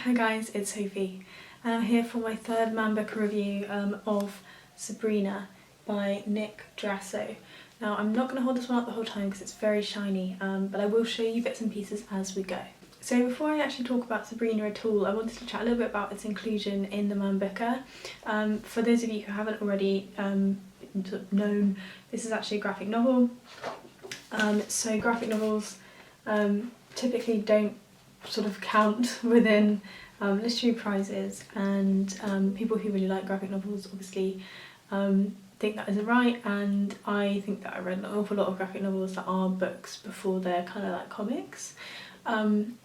Hi guys, it's Sophie and I'm here for my third man book review of Sabrina by Drnaso. Now I'm not going to hold this one up the whole time because it's very shiny, but I will show you bits and pieces as we go. So before I actually talk about Sabrina at all, I wanted to chat a little bit about its inclusion in the Man Booker. For those of you who haven't already known, this is actually a graphic novel. So graphic novels typically don't sort of count within literary prizes, and people who really like graphic novels obviously think that isn't right, and I think that I read an awful lot of graphic novels that are books before they're kind of like comics, and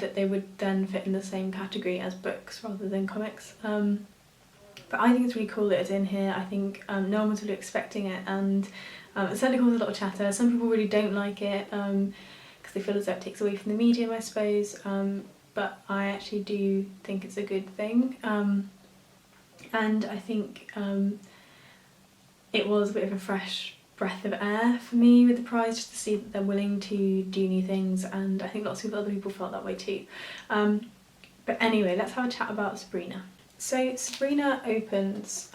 that they would then fit in the same category as books rather than comics. But I think it's really cool that it's in here. I think no one was really expecting it, and it certainly caused a lot of chatter. Some people really don't like it because they feel as though it takes away from the medium, I suppose, but I actually do think it's a good thing, and I think it was a bit of a fresh breath of air for me with the prize, just to see that they're willing to do new things, and I think lots of other people felt that way too. But anyway, let's have a chat about Sabrina. So Sabrina opens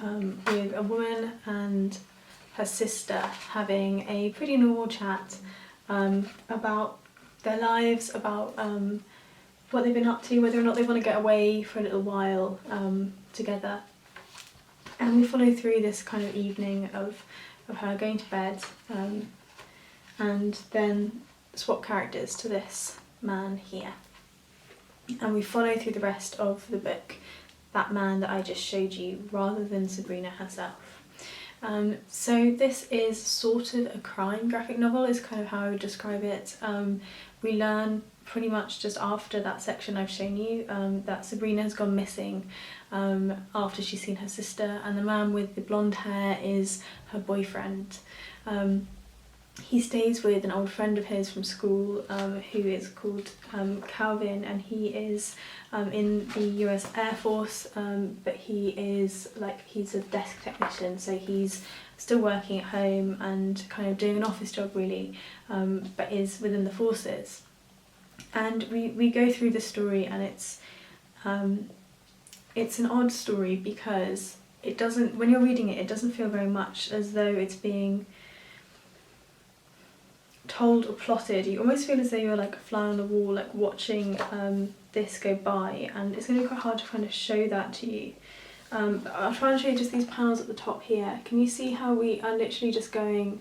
with a woman and her sister having a pretty normal chat about their lives, about what they've been up to, whether or not they want to get away for a little while together. And we follow through this kind of evening of her going to bed, and then swap characters to this man here. And we follow through the rest of the book that man that I just showed you, rather than Sabrina herself. So this is sort of a crime graphic novel, is kind of how I would describe it. We learn pretty much just after that section I've shown you that Sabrina has gone missing after she's seen her sister, and the man with the blonde hair is her boyfriend. He stays with an old friend of his from school who is called Calvin, and he is in the US Air Force, but he's a desk technician, so he's still working at home and kind of doing an office job really, but is within the forces. And we go through the story, and it's an odd story because it doesn't, when you're reading it, it doesn't feel very much as though it's being told or plotted. You almost feel as though you're like a fly on the wall, like watching this go by, and it's going to be quite hard to kind of show that to you. But I'll try and show you just these panels at the top here. Can you see how we are literally just going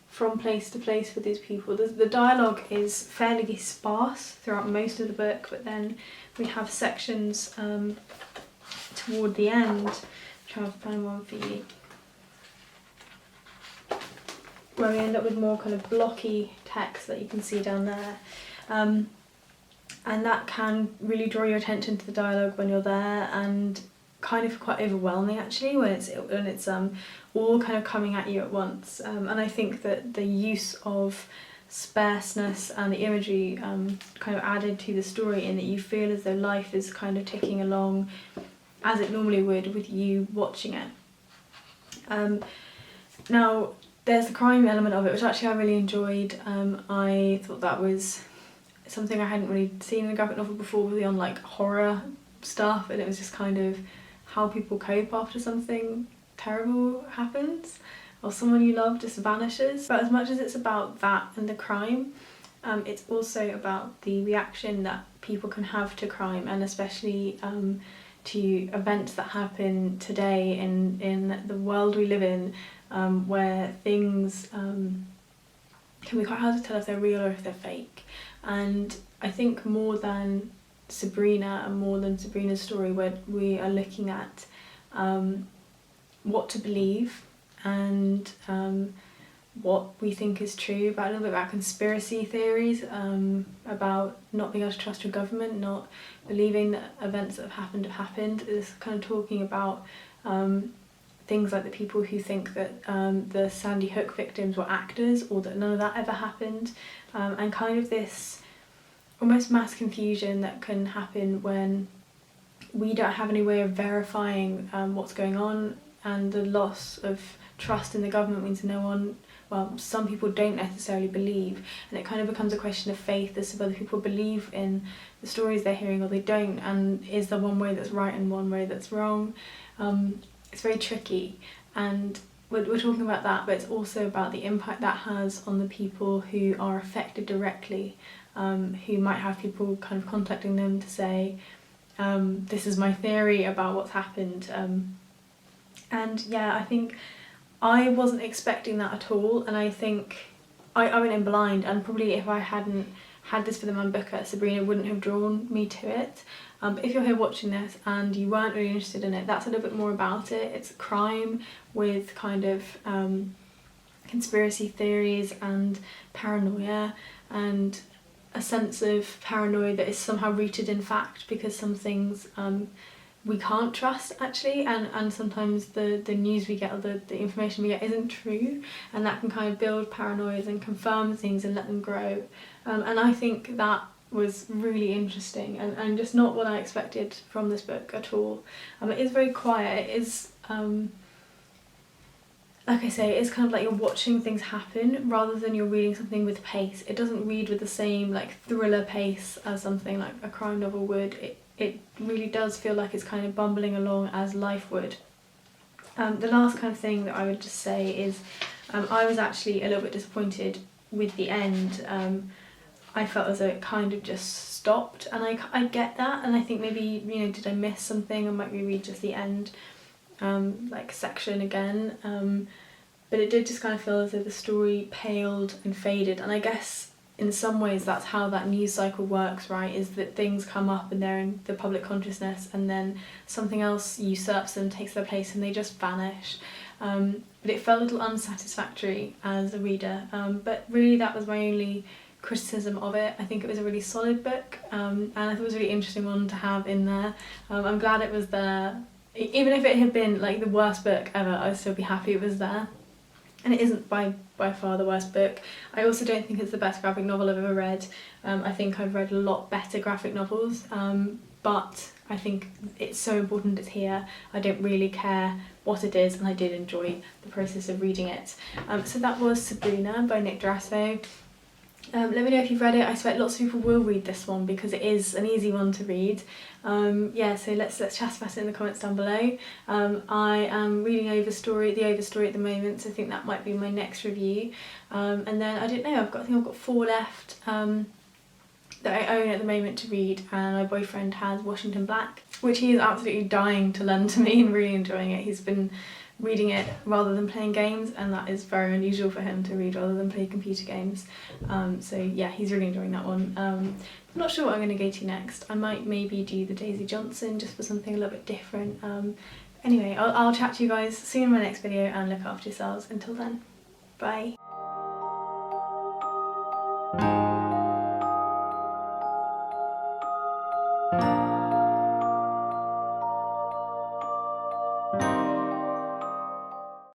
from place to place with these people? The dialogue is fairly sparse throughout most of the book, but then we have sections toward the end, which I'll find one for you, where we end up with more kind of blocky text that you can see down there. And that can really draw your attention to the dialogue when you're there, and kind of quite overwhelming actually when it's all kind of coming at you at once. And I think that the use of sparseness and the imagery kind of added to the story, in that you feel as though life is kind of ticking along as it normally would with you watching it. Now there's the crime element of it, which actually I really enjoyed. I thought that was something I hadn't really seen in a graphic novel before, really, on like horror stuff, and it was just kind of how people cope after something terrible happens, or someone you love just vanishes. But as much as it's about that and the crime, it's also about the reaction that people can have to crime, and especially to events that happen today in the world we live in, where things can be quite hard to tell if they're real or if they're fake. And I think more than Sabrina and more than Sabrina's story, where we are looking at what to believe and what we think is true, about a little bit about conspiracy theories, about not being able to trust your government, not believing that events that have happened. Is kind of talking about things like the people who think that the Sandy Hook victims were actors, or that none of that ever happened, and kind of this almost mass confusion that can happen when we don't have any way of verifying what's going on, and the loss of trust in the government means no one well, some people don't necessarily believe, and it kind of becomes a question of faith as to whether people believe in the stories they're hearing or they don't, and is there one way that's right and one way that's wrong. It's very tricky, and we're talking about that, but it's also about the impact that has on the people who are affected directly, who might have people kind of contacting them to say, this is my theory about what's happened. And yeah, I think I wasn't expecting that at all, and I think I went in blind, and probably if I hadn't had this for the Man Booker, Sabrina wouldn't have drawn me to it. But if you're here watching this and you weren't really interested in it, that's a little bit more about it. It's crime with kind of conspiracy theories and paranoia, and a sense of paranoia that is somehow rooted in fact, because some things we can't trust actually, and sometimes the news we get or the information we get isn't true, and that can kind of build paranoias and confirm things and let them grow. And I think that was really interesting, and just not what I expected from this book at all. It is very quiet. It is, like I say, it's kind of like you're watching things happen rather than you're reading something with pace. It doesn't read with the same like thriller pace as something like a crime novel would. It really does feel like it's kind of bumbling along as life would. The last kind of thing that I would just say is I was actually a little bit disappointed with the end. I felt as though it kind of just stopped, and I get that, and I think maybe, you know, did I miss something? I might reread just the end like section again, but it did just kind of feel as though the story paled and faded, and I guess in some ways that's how that news cycle works, right, is that things come up and they're in the public consciousness, and then something else usurps them, takes their place, and they just vanish. But it felt a little unsatisfactory as a reader, but really that was my only criticism of it. I think it was a really solid book, and I thought it was a really interesting one to have in there. I'm glad it was there. Even if it had been like the worst book ever, I'd still be happy it was there. And it isn't by far the worst book. I also don't think it's the best graphic novel I've ever read. I think I've read a lot better graphic novels, but I think it's so important it's here. I don't really care what it is, and I did enjoy the process of reading it. So that was Sabrina by Nick Drnaso. Let me know if you've read it. I expect lots of people will read this one because it is an easy one to read. Yeah, so let's chat about it in the comments down below. I am reading the Overstory at the moment, so I think that might be my next review. And then I don't know, I think I've got 4 left that I own at the moment to read, and my boyfriend has Washington Black, which he is absolutely dying to lend to me and really enjoying it. He's been reading it rather than playing games, and that is very unusual for him to read rather than play computer games. So yeah, he's really enjoying that one. I'm not sure what I'm going to go to next. I might maybe do the Daisy Johnson just for something a little bit different. Anyway, I'll chat to you guys soon in my next video, and look after yourselves. Until then, bye.